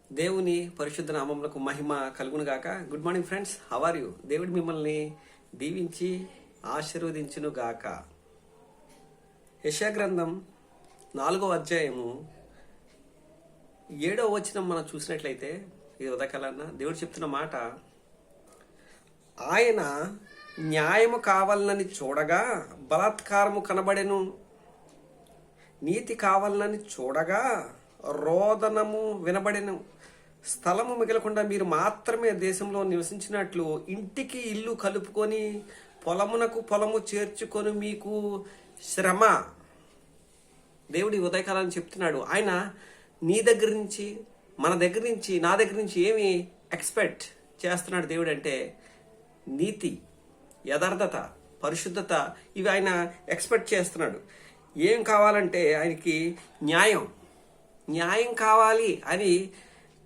దేవుని పరిశుద్ధ నామములకు మహిమ కలుగును గాక. Good morning friends, how are you? దేవుడు మిమ్మల్ని దీవించి ఆశీర్వదించును గాక. యెషయా గ్రంథం 4వ అధ్యాయము 7వ వచనం మనం చూసినట్లయితే, ఈ ఉదయకాలన్న దేవుడు చెప్తున్న మాట, ఆయన న్యాయము కావాలని చూడగా బలాత్కారము కనబడెను, నీతి కావాలని చూడగా రోదనము వినబడెను. స్థలము మిగలకుండా మీరు మాత్రమే దేశంలో నివసించినట్లు ఇంటికి ఇల్లు కలుపుకొని పొలమునకు పొలము చేర్చుకొని మీకు శ్రమ. దేవుడి ఉదయకాలని చెప్తున్నాడు. ఆయన నీ దగ్గర నుంచి, మన దగ్గర నుంచి, నా దగ్గర నుంచి ఏమి ఎక్స్పెక్ట్ చేస్తున్నాడు దేవుడు అంటే నీతి, యథార్థత, పరిశుద్ధత, ఇవి ఆయన ఎక్స్పెక్ట్ చేస్తున్నాడు. ఏం కావాలంటే ఆయనకి న్యాయం కావాలి అని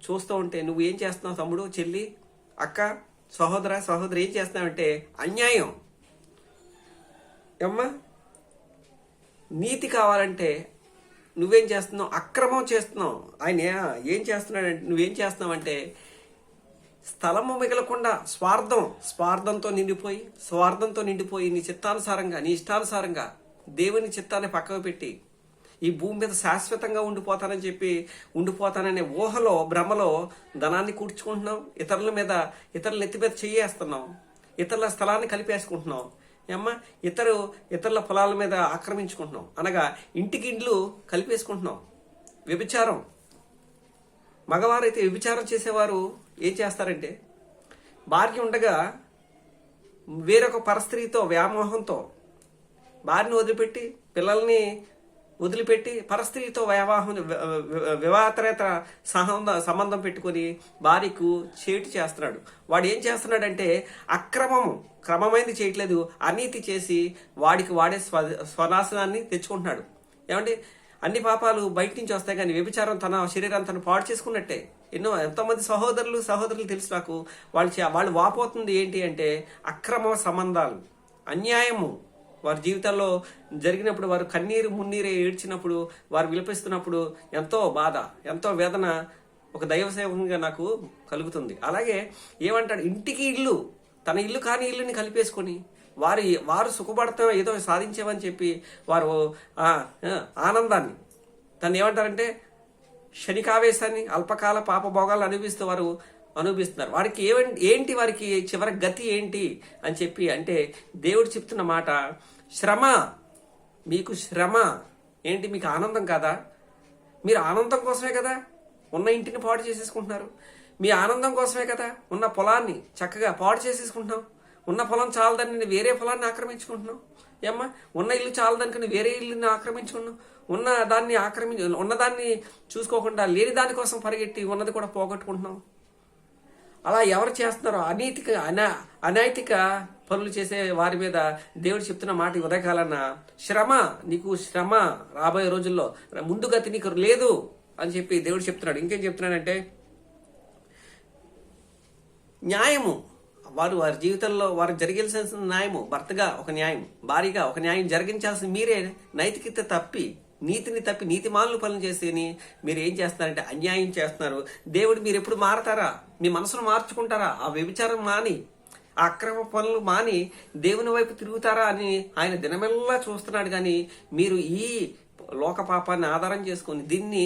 చూస్తూ ఉంటే, నువ్వు ఏం చేస్తున్నావు తమ్ముడు, చెల్లి, అక్క, సహోదరి ఏం చేస్తున్నావంటే అన్యాయం. అమ్మా, నీతి కావాలంటే నువ్వేం చేస్తున్నావు? అక్రమం చేస్తున్నావు. ఆయన ఏం చేస్తున్నాడంటే, నువ్వేం చేస్తున్నావు అంటే స్థలము మిగలకుండా స్వార్థంతో నిండిపోయి నీ చిత్తానుసారంగా, నీ ఇష్టానుసారంగా దేవుని చిత్తాన్ని పక్కకు పెట్టి ఈ భూమి మీద శాశ్వతంగా ఉండిపోతాననే ఊహలో, భ్రమలో ధనాన్ని కూర్చుకుంటున్నాం. ఇతరుల ఎత్తి మీద చెయ్యేస్తున్నాం. ఇతరుల స్థలాన్ని కలిపేసుకుంటున్నాం. ఇతరుల పొలాల మీద ఆక్రమించుకుంటున్నాం. అనగా ఇంటికి ఇండ్లు కలిపేసుకుంటున్నాం. వ్యభిచారం. మగవారైతే వ్యభిచారం చేసేవారు ఏం చేస్తారంటే, భార్య ఉండగా వేరొక పరస్త్రీతో వ్యామోహంతో భార్యను వదిలిపెట్టి, పిల్లల్ని వదిలిపెట్టి పరస్త్రీతో వివాహేతర సంబంధం పెట్టుకొని భార్యకు చేటు చేస్తున్నాడు. వాడు ఏం చేస్తున్నాడంటే క్రమమైనది చేయట్లేదు, అనీతి చేసి వాడే స్వనాశనాన్ని తెచ్చుకుంటున్నాడు. ఏమంటే అన్ని పాపాలు బయట నుంచి వస్తాయి, కానీ వ్యభిచారం తన శరీరాన్ని తను పాడు చేసుకున్నట్టే. ఎంతోమంది సహోదరులు తెలుసు నాకు. వాళ్ళు వాపోతుంది ఏంటి అంటే అక్రమ సంబంధాలు, అన్యాయము. వారి జీవితాల్లో జరిగినప్పుడు, వారు కన్నీరు మున్నీరే ఏడ్చినప్పుడు, వారు విలపిస్తున్నప్పుడు ఎంతో బాధ, ఎంతో వేదన ఒక దైవ సేవకునిగా నాకు కలుగుతుంది. అలాగే ఏమంటాడు, ఇంటికి ఇల్లు, తన ఇల్లు కాని ఇల్లుని కలిపేసుకొని వారు సుఖపడతాం, ఏదో సాధించామని చెప్పి వారు ఆనందాన్ని, తను ఏమంటారంటే క్షణికావేశాన్ని, అల్పకాల పాప భోగాలను అనుభవిస్తున్నారు. వారికి చివరి గతి ఏంటి అని చెప్పి అంటే దేవుడు చెప్తున్న మాట, శ్రమ. మీకు శ్రమ ఏంటి? మీకు ఆనందం కాదా? మీరు ఆనందం కోసమే కదా ఉన్న ఇంటిని పాడు చేసేసుకుంటున్నారు. మీ ఆనందం కోసమే కదా ఉన్న పొలాన్ని చక్కగా పాడు చేసేసుకుంటున్నాం. ఉన్న పొలం చాలదని వేరే పొలాన్ని ఆక్రమించుకుంటున్నాం. ఉన్న ఇల్లు చాలదానికని వేరే ఇల్లుని ఆక్రమించుకున్నాం. ఉన్నదాన్ని చూసుకోకుండా లేని దానికోసం పరిగెట్టి ఉన్నది కూడా పోగొట్టుకుంటున్నాం. అలా ఎవరు చేస్తున్నారో అనైతిక పనులు చేసే వారి మీద దేవుడు చెప్తున్న మాట ఉదయకాలన్న, శ్రమ, నీకు శ్రమ రాబోయే రోజుల్లో, ముందు గతి నీకు లేదు అని చెప్పి దేవుడు చెప్తున్నాడు. ఇంకేం చెప్తున్నాడంటే న్యాయము. వారి జీవితంలో వారు జరిగించాల్సిన న్యాయము, భర్తగా ఒక న్యాయం, భార్యగా ఒక న్యాయం జరిగించాల్సిన మీరే నైతికత తప్పి, నీతిని తప్పి, నీతిమాలను పనులు చేసేని మీరు ఏం చేస్తున్నారంటే అన్యాయం చేస్తున్నారు. దేవుడు మీరు ఎప్పుడు మారతారా? మీ మనసును మార్చుకుంటారా? ఆ వ్యభిచారం మాని, ఆ అక్రమ పనులు మాని దేవుని వైపు తిరుగుతారా అని ఆయన దినమెల్లా చూస్తున్నాడు. కానీ మీరు ఈ లోక పాపాన్ని ఆధారం చేసుకొని, దీన్ని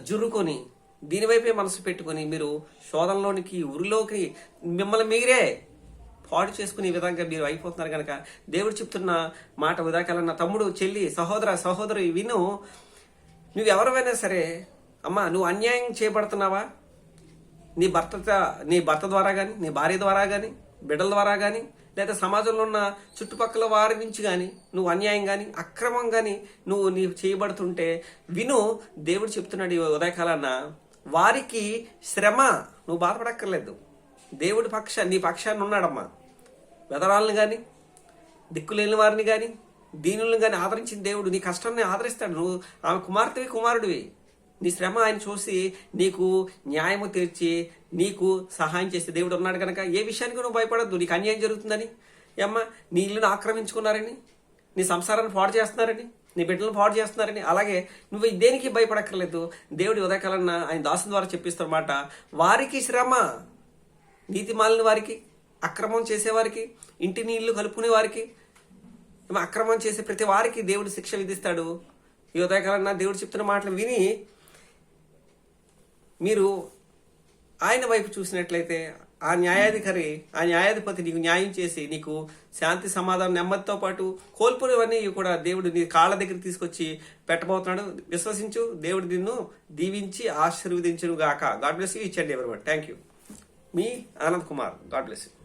జురుకొని, దీనివైపే మనసు పెట్టుకొని మీరు శోధనలోనికి, ఉరిలోకి మిమ్మల్ని మీరే పాడు చేసుకునే విధంగా మీరు అయిపోతున్నారు. కనుక దేవుడు చెప్తున్న మాట ఉదాకాలన్న తమ్ముడు, చెల్లి, సహోదరు విను. నువ్వెవరైనా సరే, అమ్మా, నువ్వు అన్యాయం చేయబడుతున్నావా? నీ భర్త ద్వారా కానీ, నీ భార్య ద్వారా కానీ, బిడ్డల ద్వారా కానీ, లేదా సమాజంలో ఉన్న చుట్టుపక్కల వారి నుంచి కానీ నువ్వు అన్యాయం కానీ, అక్రమం కానీ నీవు చేయబడుతుంటే విను. దేవుడు చెప్తున్నాడు ఉదయకాలన్న, వారికి శ్రమ. నువ్వు బాధపడక్కర్లేదు. దేవుడి నీ పక్షాన్ని ఉన్నాడమ్మా. వెదరాలను కానీ, దిక్కులేని వారిని కానీ, దీనులను కానీ ఆదరించిన దేవుడు నీ కష్టాన్ని ఆదరిస్తాడు. నువ్వు ఆమె కుమారుడివి. నీ శ్రమ ఆయన చూసి నీకు న్యాయము తీర్చి నీకు సహాయం చేసే దేవుడు ఉన్నాడు. కనుక ఏ విషయానికి నువ్వు భయపడద్దు. నీకు అన్యాయం జరుగుతుందని, నీ ఇల్లును ఆక్రమించుకున్నారని, నీ సంసారాన్ని పాడు చేస్తున్నారని, నీ బిడ్డలను పాడు చేస్తున్నారని. అలాగే నువ్వు దేనికి భయపడక్కర్లేదు. దేవుడి ఉదయకాలన్న ఆయన దాసుల ద్వారా చెప్పిస్తున్న మాట, వారికి శ్రమ, నీతి మాలిన వారికి, అక్రమం చేసేవారికి, ఇంటిని ఇల్లు కలుపుకునే వారికి, అక్రమం చేసే ప్రతి వారికి దేవుడు శిక్ష విధిస్తాడు. ఈ ఉదయకాలన్న దేవుడు చెప్తున్న మాటలు విని మీరు ఆయన వైపు చూసినట్లయితే ఆ న్యాయాధిపతి నీకు న్యాయం చేసి నీకు శాంతి, సమాధానం, నెమ్మదితో పాటు కోల్పోయినవన్నీ కూడా దేవుడు నీ కాళ్ళ దగ్గర తీసుకొచ్చి పెట్టబోతున్నాడు. విశ్వసించు. దేవుడు నిన్ను దీవించి ఆశీర్వదించును గాక. God bless you. ఇచ్చండి ఎవరి. Thank you. మీ Anand Kumar. God bless you.